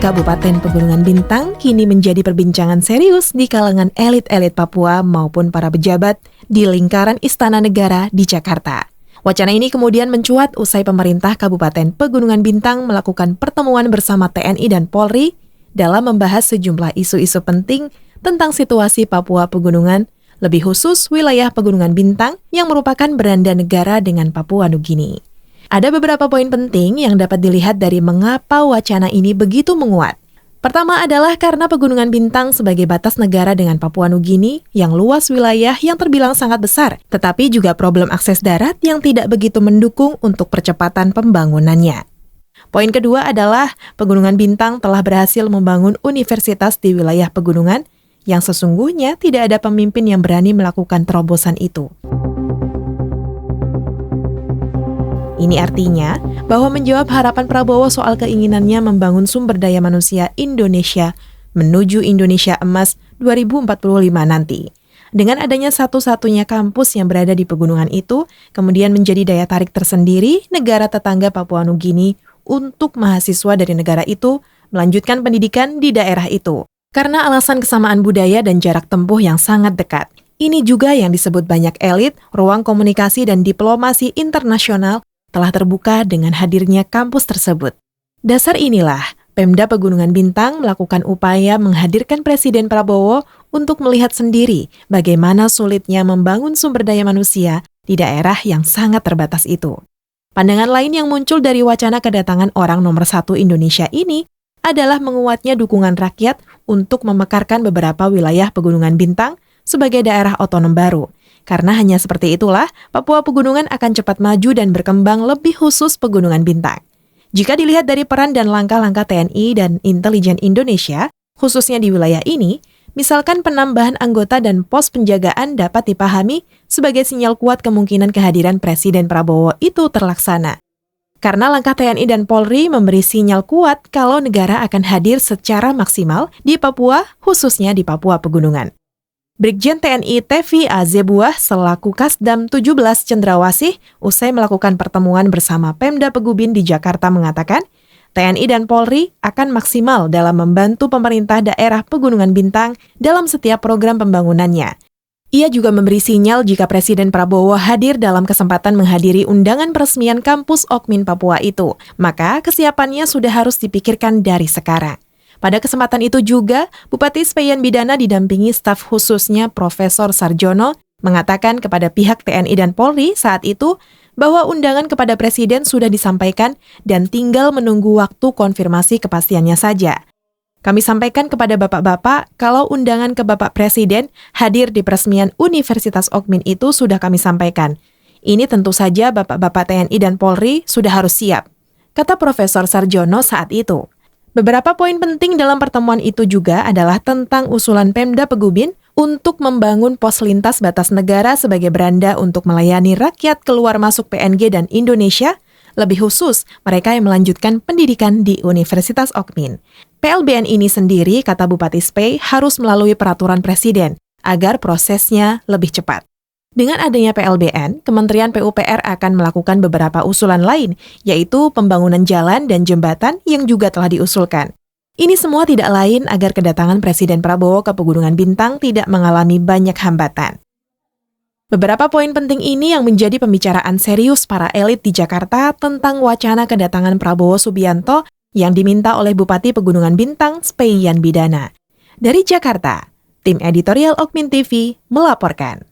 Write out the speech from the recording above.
Kabupaten Pegunungan Bintang kini menjadi perbincangan serius di kalangan elit-elit Papua maupun para pejabat di lingkaran Istana Negara di Jakarta. Wacana ini kemudian mencuat usai pemerintah Kabupaten Pegunungan Bintang melakukan pertemuan bersama TNI dan Polri dalam membahas sejumlah isu-isu penting tentang situasi Papua Pegunungan, lebih khusus wilayah Pegunungan Bintang yang merupakan beranda negara dengan Papua Nugini. Ada beberapa poin penting yang dapat dilihat dari mengapa wacana ini begitu menguat. Pertama adalah karena Pegunungan Bintang sebagai batas negara dengan Papua Nugini yang luas wilayah yang terbilang sangat besar, tetapi juga problem akses darat yang tidak begitu mendukung untuk percepatan pembangunannya. Poin kedua adalah Pegunungan Bintang telah berhasil membangun universitas di wilayah pegunungan yang sesungguhnya tidak ada pemimpin yang berani melakukan terobosan itu. Ini artinya bahwa menjawab harapan Prabowo soal keinginannya membangun sumber daya manusia Indonesia menuju Indonesia Emas 2045 nanti. Dengan adanya satu-satunya kampus yang berada di pegunungan itu, kemudian menjadi daya tarik tersendiri negara tetangga Papua Nugini untuk mahasiswa dari negara itu melanjutkan pendidikan di daerah itu. Karena alasan kesamaan budaya dan jarak tempuh yang sangat dekat. Ini juga yang disebut banyak elit, ruang komunikasi dan diplomasi internasional telah terbuka dengan hadirnya kampus tersebut. Dasar inilah, Pemda Pegunungan Bintang melakukan upaya menghadirkan Presiden Prabowo untuk melihat sendiri bagaimana sulitnya membangun sumber daya manusia di daerah yang sangat terbatas itu. Pandangan lain yang muncul dari wacana kedatangan orang nomor 1 Indonesia ini adalah menguatnya dukungan rakyat untuk memekarkan beberapa wilayah Pegunungan Bintang sebagai daerah otonom baru. Karena hanya seperti itulah, Papua Pegunungan akan cepat maju dan berkembang lebih khusus Pegunungan Bintang. Jika dilihat dari peran dan langkah-langkah TNI dan intelijen Indonesia, khususnya di wilayah ini, misalkan penambahan anggota dan pos penjagaan dapat dipahami sebagai sinyal kuat kemungkinan kehadiran Presiden Prabowo itu terlaksana. Karena langkah TNI dan Polri memberi sinyal kuat kalau negara akan hadir secara maksimal di Papua, khususnya di Papua Pegunungan. Brigjen TNI Tevi Azebuah selaku Kasdam 17 Cendrawasih usai melakukan pertemuan bersama Pemda Pegubin di Jakarta mengatakan, TNI dan Polri akan maksimal dalam membantu pemerintah daerah Pegunungan Bintang dalam setiap program pembangunannya. Ia juga memberi sinyal jika Presiden Prabowo hadir dalam kesempatan menghadiri undangan peresmian kampus Okmin Papua itu, maka kesiapannya sudah harus dipikirkan dari sekarang. Pada kesempatan itu juga, Bupati Speyan Bidana didampingi staf khususnya Profesor Sarjono mengatakan kepada pihak TNI dan Polri saat itu bahwa undangan kepada Presiden sudah disampaikan dan tinggal menunggu waktu konfirmasi kepastiannya saja. Kami sampaikan kepada Bapak-Bapak kalau undangan ke Bapak Presiden hadir di peresmian Universitas Okmin itu sudah kami sampaikan. Ini tentu saja Bapak-Bapak TNI dan Polri sudah harus siap, kata Profesor Sarjono saat itu. Beberapa poin penting dalam pertemuan itu juga adalah tentang usulan Pemda Pegubin untuk membangun pos lintas batas negara sebagai beranda untuk melayani rakyat keluar masuk PNG dan Indonesia, lebih khusus mereka yang melanjutkan pendidikan di Universitas Okmin. PLBN ini sendiri, kata Bupati Spey, harus melalui peraturan Presiden agar prosesnya lebih cepat. Dengan adanya PLBN, Kementerian PUPR akan melakukan beberapa usulan lain, yaitu pembangunan jalan dan jembatan yang juga telah diusulkan. Ini semua tidak lain agar kedatangan Presiden Prabowo ke Pegunungan Bintang tidak mengalami banyak hambatan. Beberapa poin penting ini yang menjadi pembicaraan serius para elit di Jakarta tentang wacana kedatangan Prabowo Subianto yang diminta oleh Bupati Pegunungan Bintang, Speyan Bidana. Dari Jakarta, tim editorial Okmin TV melaporkan.